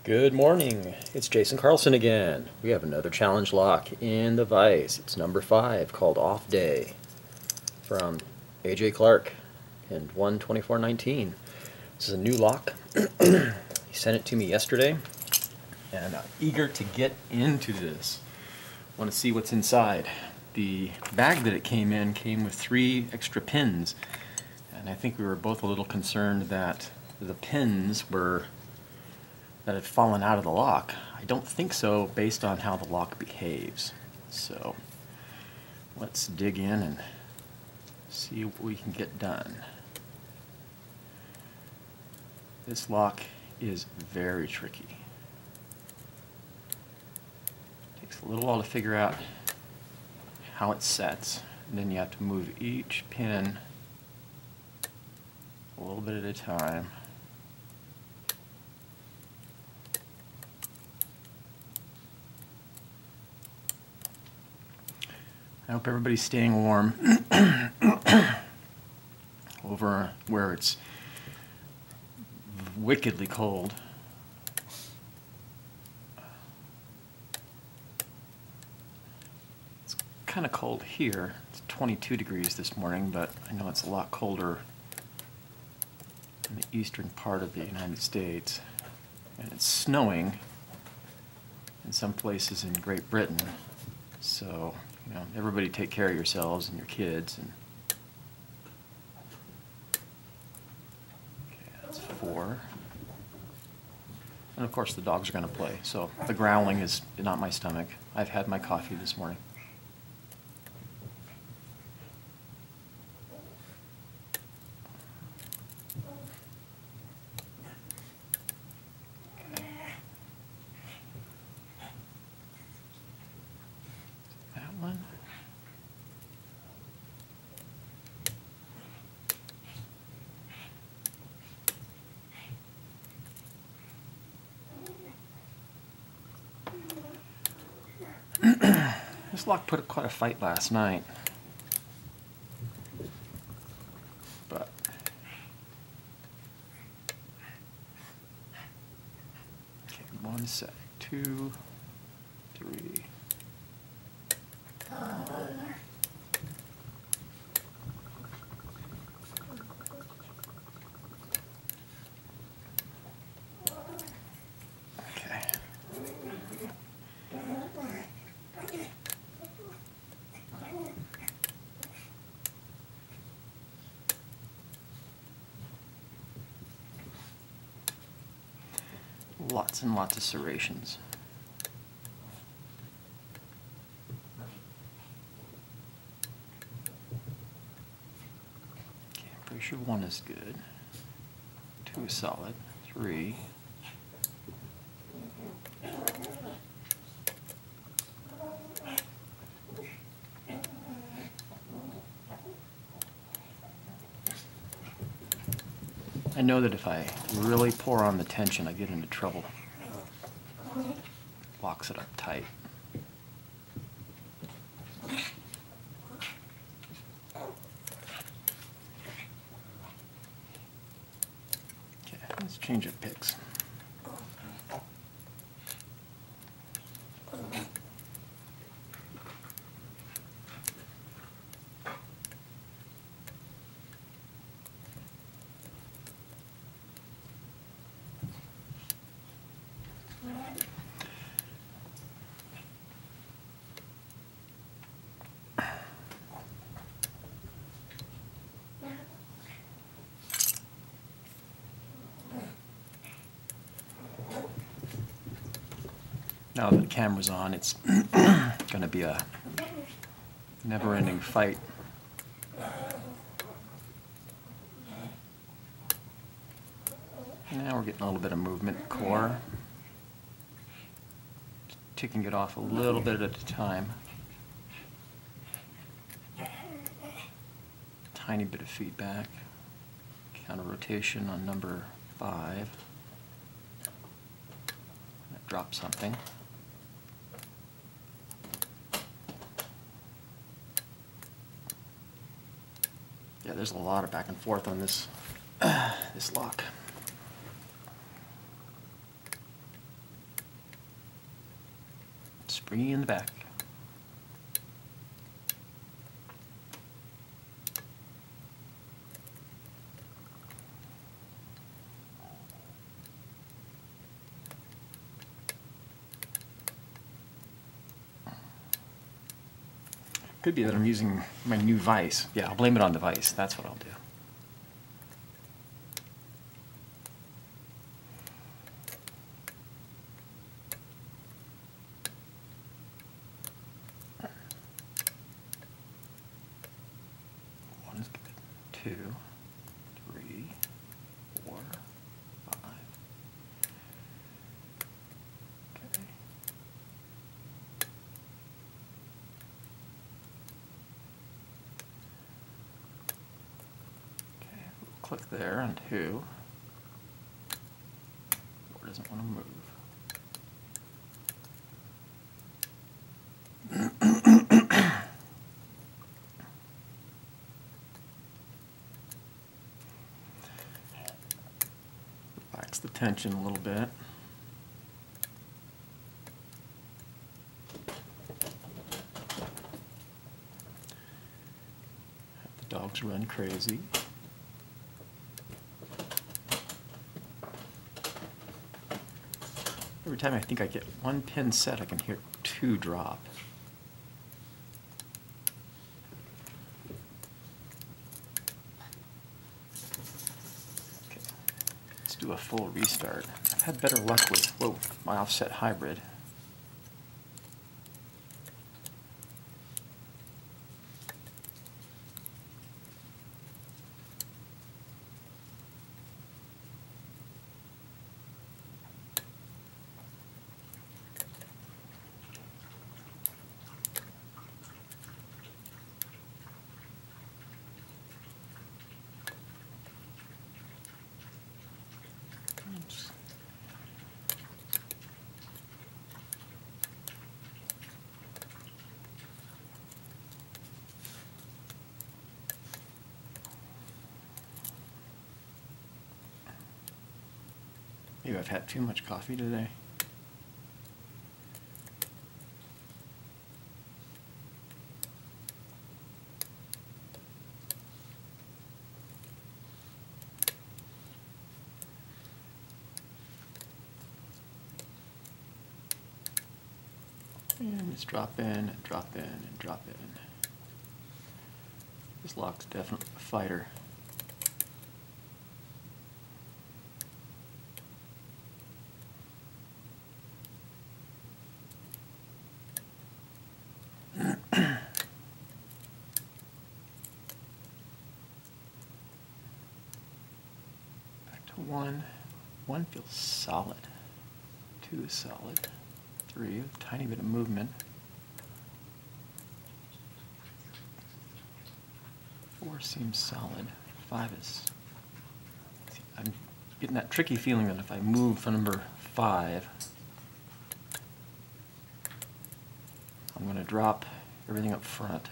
Good morning, it's Jason Carlson again. We have another challenge lock in the vise. It's number 5, called Off Day, from AJ Clark and 1/24/19. This is a new lock. He sent it to me yesterday, and I'm eager to get into this. I want to see what's inside. The bag that it came in came with 3 extra pins, and I think we were both a little concerned that the pins that had fallen out of the lock. I don't think so based on how the lock behaves. So let's dig in and see what we can get done. This lock is very tricky. Takes a little while to figure out how it sets, and then you have to move each pin a little bit at a time. I hope everybody's staying warm over where it's wickedly cold. It's kind of cold here. It's 22 degrees this morning, but I know it's a lot colder in the eastern part of the United States. And it's snowing in some places in Great Britain. So, everybody take care of yourselves and your kids. And okay, that's 4. And of course the dogs are going to play. So the growling is not my stomach. I've had my coffee this morning. This lock put up quite a fight last night, but okay, 1 sec, 2, 3. Lots and lots of serrations. Okay, I'm pretty sure 1 is good. 2 is solid. 3. I know that if I really pour on the tension, I get into trouble. Locks it up tight. Okay, let's change up picks. Now that the camera's on, it's going to be a never-ending fight. Now we're getting a little bit of movement core. Ticking it off a little bit at a time. Tiny bit of feedback. Counter rotation on number 5. That dropped something. Yeah, there's a lot of back and forth on this this lock. 3 in the back. Could be that I'm using my new vise. Yeah, I'll blame it on the vise. That's what I'll do. One is good. 2, 3, 4, 5. Okay. Click there on 2. Or doesn't want to move. Relax the tension a little bit. Have the dogs run crazy. Every time I think I get 1 pin set, I can hear 2 drop. Okay. Let's do a full restart. I've had better luck with, whoa, my offset hybrid. Maybe I've had too much coffee today. And just drop in and drop in and drop in. This lock's definitely a fighter. Back to 1. 1 feels solid. 2 is solid. 3, a tiny bit of movement. 4 seems solid. 5 is... I'm getting that tricky feeling that if I move for number 5, I'm going to drop everything up front.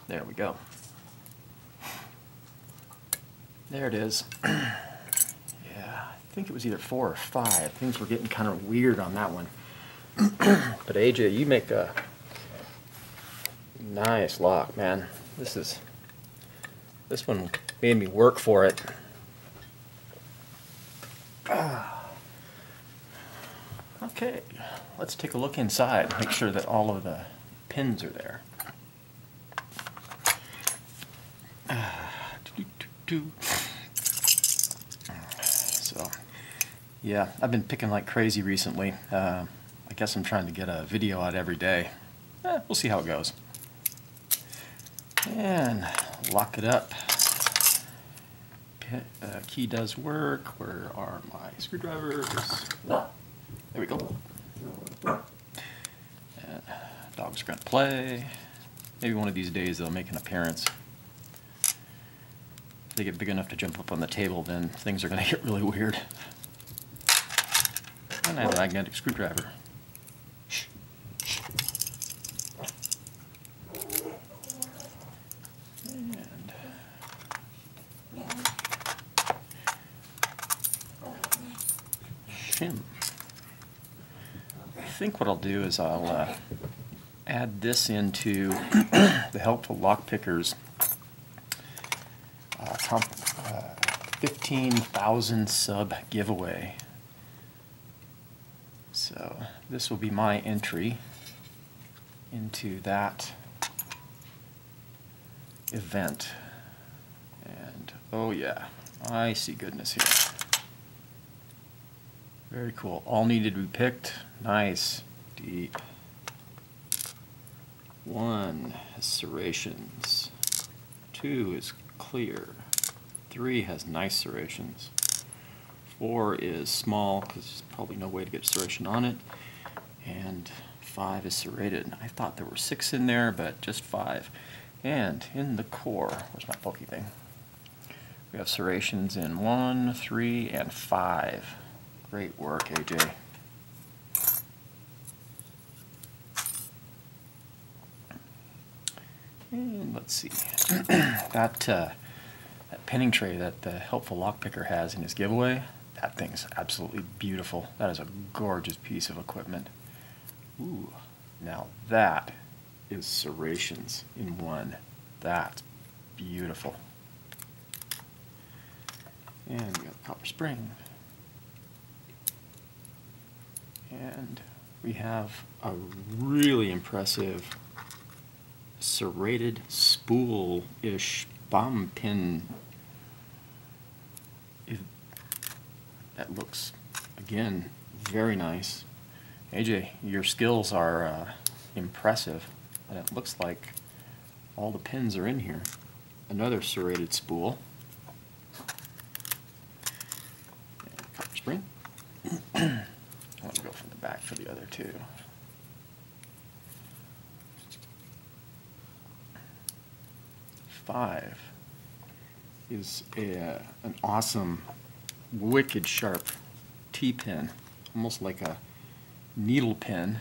There we go. There it is. Yeah, I think it was either 4 or 5. Things were getting kind of weird on that one. But AJ, you make a nice lock, man. This one made me work for it. Okay, let's take a look inside. Make sure that all of the pins are there. So, yeah, I've been picking like crazy recently. I guess I'm trying to get a video out every day. We'll see how it goes. And lock it up. Key does work. Where are my screwdrivers? There we go. And dog's gonna play. Maybe one of these days they'll make an appearance. If they get big enough to jump up on the table, then things are gonna get really weird. And I have a magnetic screwdriver. And him. I think what I'll do is I'll add this into the Helpful Lockpicker's 15,000 sub giveaway. So this will be my entry into that event. And oh yeah, I see goodness here. Very cool. All needed to be picked. Nice. Deep. 1 has serrations. 2 is clear. 3 has nice serrations. 4 is small because there's probably no way to get serration on it. And 5 is serrated. I thought there were 6 in there, but just 5. And in the core, where's my pokey thing? We have serrations in 1, 3, and 5. Great work, AJ. And let's see. that pinning tray that the Helpful Lockpicker has in his giveaway, that thing's absolutely beautiful. That is a gorgeous piece of equipment. Ooh, now that is serrations in 1. That's beautiful. And we got a copper spring. And we have a really impressive serrated spool-ish bomb pin. That looks, again, very nice. AJ, your skills are impressive, and it looks like all the pins are in here. Another serrated spool. And copper spring. I want to go from the back for the other 2. Five is an awesome, wicked sharp T-pin, almost like a needle pin,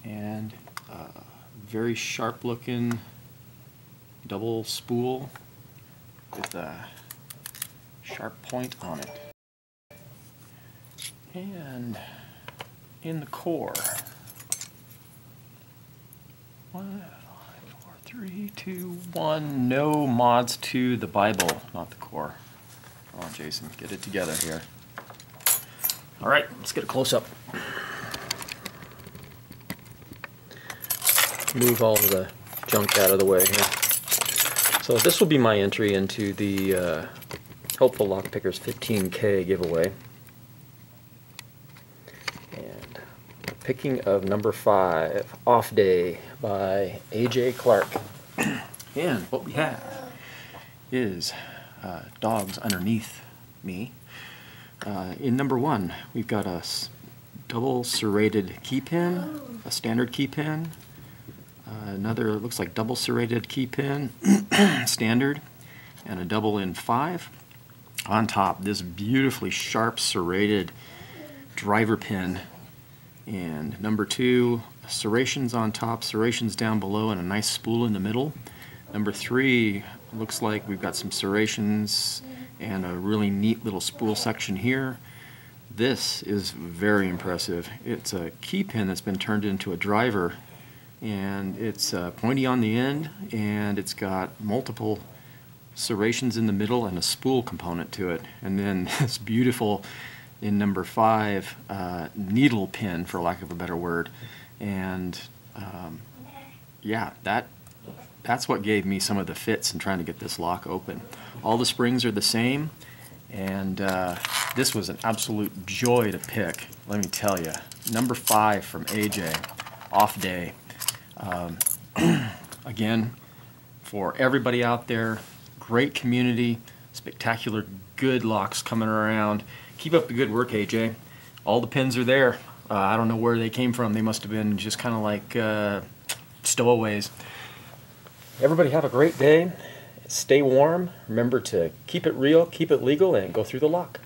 and very sharp looking double spool with a sharp point on it. And in the core, 1, 5, 4, 3, 2, 1. No mods to the Bible, not the core. Come on, Jason, get it together here. All right, let's get a close-up. Move all of the junk out of the way here. So this will be my entry into the Helpful Lockpicker's 15K giveaway. And picking of number 5, Off Day by AJ Clark. And what we have is dogs underneath me. In number 1, we've got a double serrated key pin, a standard key pin, another looks like double serrated key pin, standard, and a double in 5. On top, this beautifully sharp serrated driver pin. And number 2, serrations on top, serrations down below, and a nice spool in the middle. Number 3, looks like we've got some serrations and a really neat little spool section here. This is very impressive. It's a key pin that's been turned into a driver, and it's pointy on the end, and it's got multiple serrations in the middle and a spool component to it. And then this beautiful, in number 5, needle pin, for lack of a better word. And yeah, that's what gave me some of the fits in trying to get this lock open. All the springs are the same, and this was an absolute joy to pick, let me tell you. Number 5 from AJ, Off Day. Again, for everybody out there, great community, spectacular good locks coming around. Keep up the good work, AJ. All the pins are there. I don't know where they came from. They must have been just kind of like stowaways. Everybody have a great day. Stay warm. Remember to keep it real, keep it legal, and go through the lock.